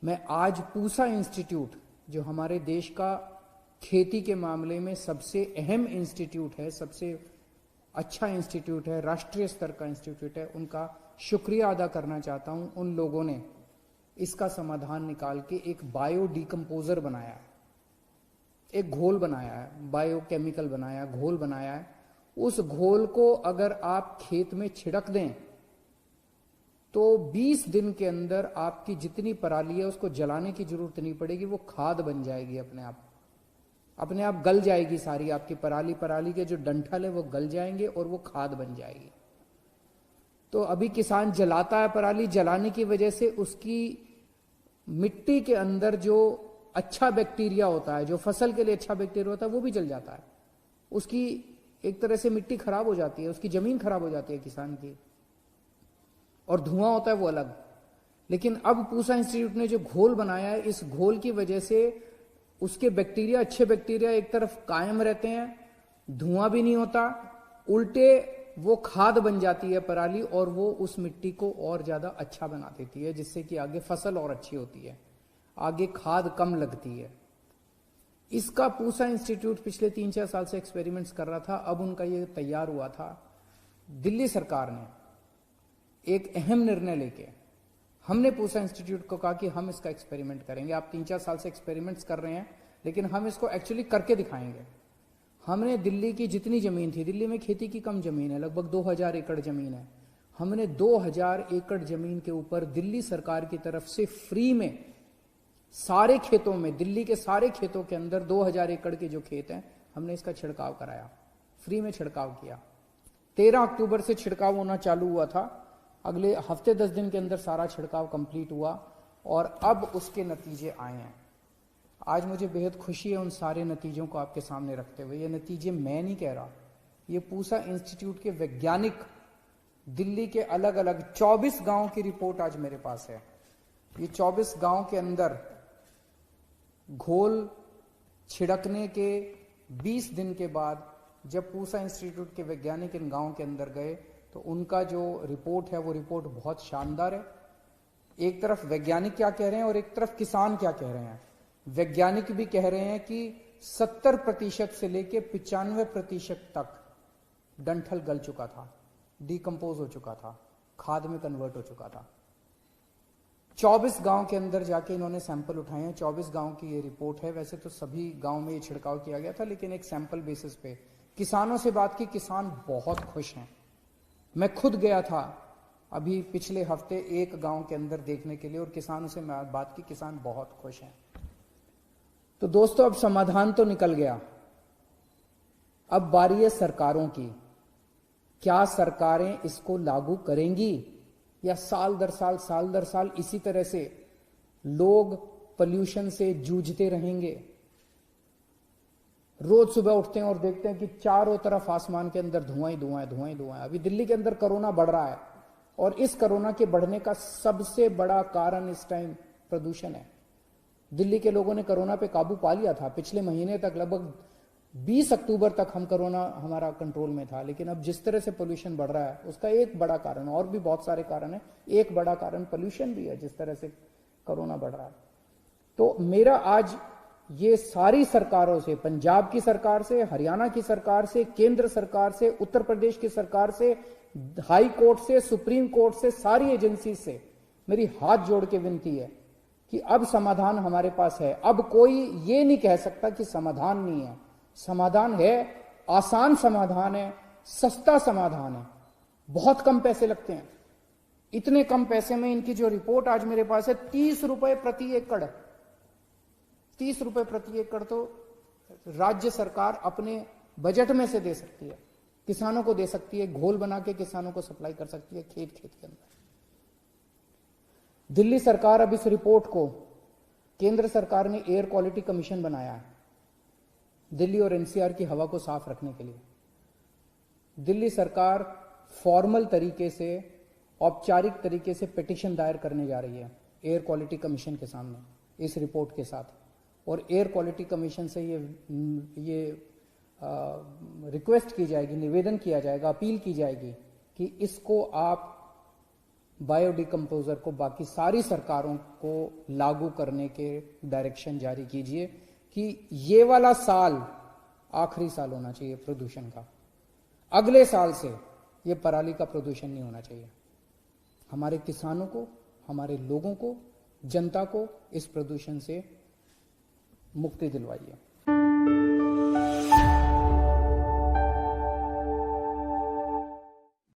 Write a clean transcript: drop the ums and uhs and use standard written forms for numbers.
मैं आज पूसा इंस्टीट्यूट, जो हमारे देश का खेती के मामले में सबसे अहम इंस्टीट्यूट है, सबसे अच्छा इंस्टीट्यूट है, राष्ट्रीय स्तर का इंस्टीट्यूट है, उनका शुक्रिया अदा करना चाहता हूं। उन लोगों ने इसका समाधान निकाल के एक बायो डिकम्पोजर बनाया है, एक घोल बनाया है, बायोकेमिकल बनाया, घोल बनाया है। उस घोल को अगर आप खेत में छिड़क दें तो 20 दिन के अंदर आपकी जितनी पराली है उसको जलाने की जरूरत नहीं पड़ेगी, वो खाद बन जाएगी, अपने आप गल जाएगी सारी आपकी पराली के जो डंठल है वो गल जाएंगे और वो खाद बन जाएगी। तो अभी किसान जलाता है पराली, जलाने की वजह से उसकी मिट्टी के अंदर जो अच्छा बैक्टीरिया होता है, जो फसल के लिए अच्छा बैक्टीरिया होता है, वो भी जल जाता है। उसकी एक तरह से मिट्टी खराब हो जाती है, उसकी जमीन खराब हो जाती है किसान की, और धुआं होता है वो अलग। लेकिन अब पूसा इंस्टीट्यूट ने जो घोल बनाया है, इस घोल की वजह से उसके बैक्टीरिया, अच्छे बैक्टीरिया एक तरफ कायम रहते हैं, धुआं भी नहीं होता, उल्टे वो खाद बन जाती है पराली, और वो उस मिट्टी को और ज्यादा अच्छा बना देती है, जिससे कि आगे फसल और अच्छी होती है, आगे खाद कम लगती है। इसका पूसा इंस्टीट्यूट पिछले 3-4 साल से एक्सपेरिमेंट्स कर रहा था। अब उनका ये तैयार हुआ था। दिल्ली सरकार ने एक अहम निर्णय लेके, हमने पूसा इंस्टीट्यूट को कहा कि हम इसका एक्सपेरिमेंट करेंगे। आप 3-4 साल से एक्सपेरिमेंट्स कर रहे हैं, लेकिन हम इसको एक्चुअली करके दिखाएंगे। हमने दिल्ली की जितनी जमीन थी, दिल्ली में खेती की कम जमीन है, लगभग 2000 एकड़ जमीन है, हमने 2000 एकड़ जमीन के ऊपर दिल्ली सरकार की तरफ से फ्री में सारे खेतों में, दिल्ली के सारे खेतों के अंदर 2000 एकड़ के जो खेत हैं, हमने इसका छिड़काव कराया, फ्री में छिड़काव किया। 13 अक्टूबर से छिड़काव होना चालू हुआ था, अगले हफ्ते 10 दिन के अंदर सारा छिड़काव कंप्लीट हुआ और अब उसके नतीजे आए हैं। आज मुझे बेहद खुशी है उन सारे नतीजों को आपके सामने रखते हुए। ये नतीजे मैं नहीं कह रहा, ये पूसा इंस्टीट्यूट के वैज्ञानिक, दिल्ली के अलग अलग 24 गांव की रिपोर्ट आज मेरे पास है। ये 24 गांव के अंदर घोल छिड़कने के 20 दिन के बाद जब पूसा इंस्टीट्यूट के वैज्ञानिक इन गांव के अंदर गए तो उनका जो रिपोर्ट है वो रिपोर्ट बहुत शानदार है। एक तरफ वैज्ञानिक क्या कह रहे हैं और एक तरफ किसान क्या कह रहे हैं। वैज्ञानिक भी कह रहे हैं कि 70% से लेकर 95% तक डंठल गल चुका था, डिकम्पोज हो चुका था, खाद में कन्वर्ट हो चुका था। 24 गांव के अंदर जाके इन्होंने सैंपल उठाए हैं। 24 गांव की ये रिपोर्ट है। वैसे तो सभी गांव में ये छिड़काव किया गया था, लेकिन एक सैंपल बेसिस पे किसानों से बात की, किसान बहुत खुश हैं। मैं खुद गया था अभी पिछले हफ्ते एक गांव के अंदर देखने के लिए और किसानों से मैं बात की, किसान बहुत खुश हैं। तो दोस्तों, अब समाधान तो निकल गया, अब बारी है सरकारों की। क्या सरकारें इसको लागू करेंगी या साल दर साल इसी तरह से लोग पोल्यूशन से जूझते रहेंगे? रोज सुबह उठते हैं और देखते हैं कि चारों तरफ आसमान के अंदर धुआं ही धुआं है, धुआं ही धुआं है। अभी दिल्ली के अंदर कोरोना बढ़ रहा है और इस कोरोना के बढ़ने का सबसे बड़ा कारण इस टाइम प्रदूषण है। दिल्ली के लोगों ने कोरोना पे काबू पा लिया था। पिछले महीने तक, लगभग 20 अक्टूबर तक हम कोरोना हमारा कंट्रोल में था, लेकिन अब जिस तरह से पोल्यूशन बढ़ रहा है उसका एक बड़ा कारण, और भी बहुत सारे कारण है, एक बड़ा कारण पोल्यूशन भी है, जिस तरह से कोरोना बढ़ रहा है। तो मेरा आज ये सारी सरकारों से, पंजाब की सरकार से, हरियाणा की सरकार से, केंद्र सरकार से, उत्तर प्रदेश की सरकार से, हाई कोर्ट से, सुप्रीम कोर्ट से, सारी एजेंसी से मेरी हाथ जोड़ के विनती है कि अब समाधान हमारे पास है। अब कोई ये नहीं कह सकता कि समाधान नहीं है। समाधान है, आसान समाधान है, सस्ता समाधान है, बहुत कम पैसे लगते हैं। इतने कम पैसे में इनकी जो रिपोर्ट आज मेरे पास है, 30 रुपए प्रति एकड़, 30 रुपए प्रति एकड़ तो राज्य सरकार अपने बजट में से दे सकती है, किसानों को दे सकती है, घोल बना के किसानों को सप्लाई कर सकती है खेत खेत के अंदर। दिल्ली सरकार अब इस रिपोर्ट को, केंद्र सरकार ने एयर क्वालिटी कमीशन बनाया है दिल्ली और एनसीआर की हवा को साफ रखने के लिए। दिल्ली सरकार फॉर्मल तरीके से, औपचारिक तरीके से पिटीशन दायर करने जा रही है एयर क्वालिटी कमीशन के सामने इस रिपोर्ट के साथ, और एयर क्वालिटी कमीशन से ये रिक्वेस्ट की जाएगी, निवेदन किया जाएगा, अपील की जाएगी कि इसको आप बायोडिकम्पोजर को बाकी सारी सरकारों को लागू करने के डायरेक्शन जारी कीजिए कि ये वाला साल आखिरी साल होना चाहिए प्रदूषण का। अगले साल से ये पराली का प्रदूषण नहीं होना चाहिए। हमारे किसानों को, हमारे लोगों को, जनता को इस प्रदूषण से मुक्ति दिलवाइए।